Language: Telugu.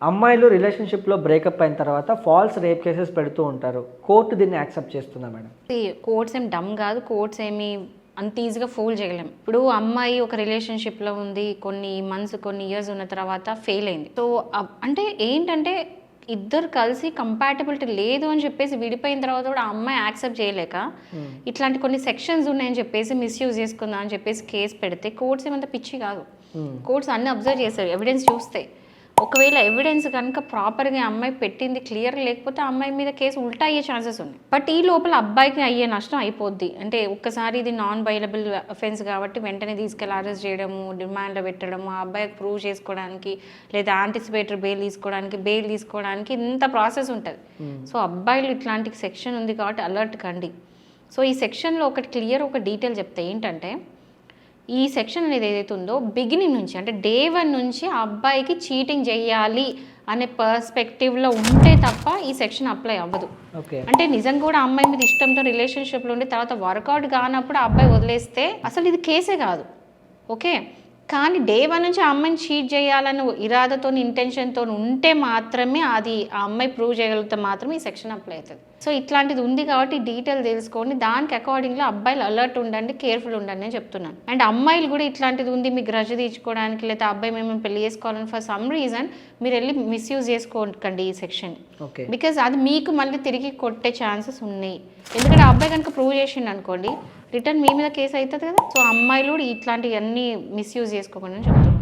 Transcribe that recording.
అమ్మాయిలు రిలేషన్షిప్లో బ్రేకప్ అయిన తర్వాత ఫాల్స్ రేప్ కేసెస్ పెడుతూ ఉంటారు. కోర్టు దీన్ని యాక్సెప్ట్ చేస్తుందా మేడం? కోర్ట్స్ ఏం డమ్ కాదు, కోర్ట్స్ ఏమి అంత ఈజీగా ఫోల్ చేయలేం. ఇప్పుడు అమ్మాయి ఒక రిలేషన్షిప్లో ఉంది, కొన్ని మంత్స్ కొన్ని ఇయర్స్ ఉన్న తర్వాత ఫెయిల్ అయింది. సో అంటే ఏంటంటే ఇద్దరు కలిసి కంపాటబిలిటీ లేదు అని చెప్పేసి విడిపోయిన తర్వాత కూడా ఆ అమ్మాయి యాక్సెప్ట్ చేయలేక ఇట్లాంటి కొన్ని సెక్షన్స్ ఉన్నాయని చెప్పేసి మిస్యూజ్ చేసుకుందా అని చెప్పేసి కేసు పెడితే కోర్ట్స్ ఏమంత పిచ్చి కాదు. కోర్ట్స్ అన్ని అబ్జర్వ్ చేస్తారు, ఎవిడెన్స్ చూస్తే. ఒకవేళ ఎవిడెన్స్ కనుక ప్రాపర్గా అమ్మాయి పెట్టింది క్లియర్ లేకపోతే అమ్మాయి మీద కేసు ఉల్టా అయ్యే ఛాన్సెస్ ఉన్నాయి. బట్ ఈ లోపల అబ్బాయికి అయ్యే నష్టం అయిపోద్ది. అంటే ఒక్కసారి ఇది నాన్ బైలబుల్ అఫెన్స్ కాబట్టి వెంటనే తీసుకెళ్ళి అరెస్ట్ చేయడము, డిమాండ్లో పెట్టడము, ఆ అబ్బాయికి ప్రూవ్ చేసుకోవడానికి లేదా యాంటిసిపేటరీ బెయిల్ తీసుకోవడానికి ఇంత ప్రాసెస్ ఉంటుంది. సో అబ్బాయిలు ఇట్లాంటి సెక్షన్ ఉంది కాబట్టి అలర్ట్ కండి. సో ఈ సెక్షన్లో ఒకటి క్లియర్ ఒక డీటెయిల్ చెప్తే ఏంటంటే, ఈ సెక్షన్ అనేది ఏదైతే ఉందో బిగినింగ్ నుంచి అంటే డే 1 నుంచి ఆ అబ్బాయికి చీటింగ్ చేయాలి అనే పర్స్పెక్టివ్లో ఉంటే తప్ప ఈ సెక్షన్ అప్లై అవ్వదు. అంటే నిజంగా కూడా అమ్మాయి మీద ఇష్టంతో రిలేషన్షిప్లో ఉండి తర్వాత వర్కౌట్ కానప్పుడు ఆ అబ్బాయి వదిలేస్తే అసలు ఇది కేసే కాదు. ఓకే, కానీ డే 1 నుంచి ఆ అమ్మాయిని చీట్ చేయాలని ఇరాదతో ఇంటెన్షన్తో ఉంటే మాత్రమే అది ఆ అమ్మాయి ప్రూవ్ చేయగలిగితే మాత్రమే ఈ సెక్షన్ అప్లై అవుతుంది. సో ఇట్లాంటిది ఉంది కాబట్టి డీటెయిల్ తెలుసుకోండి, దానికి అకార్డింగ్లో అబ్బాయిలు అలర్ట్ ఉండండి, కేర్ఫుల్ ఉండండి అని చెప్తున్నాను. అండ్ అమ్మాయిలు కూడా ఇట్లాంటిది ఉంది మీకు గ్రజ్ తీర్చుకోవడానికి లేదా అబ్బాయి మేము పెళ్లి చేసుకోవాలని ఫర్ సమ్ రీజన్ మీరు వెళ్ళి మిస్యూజ్ చేసుకోకండి ఈ సెక్షన్. బికాజ్ అది మీకు మళ్ళీ తిరిగి కొట్టే ఛాన్సెస్ ఉన్నాయి. ఎందుకంటే అబ్బాయి కనుక ప్రూవ్ చేసిండు అనుకోండి రిటర్న్ మీ మీద కేసు అవుతుంది కదా. సో అమ్మాయిలు కూడా ఇట్లాంటివన్నీ మిస్యూజ్ చేసుకోకుండా చెప్తున్నారు.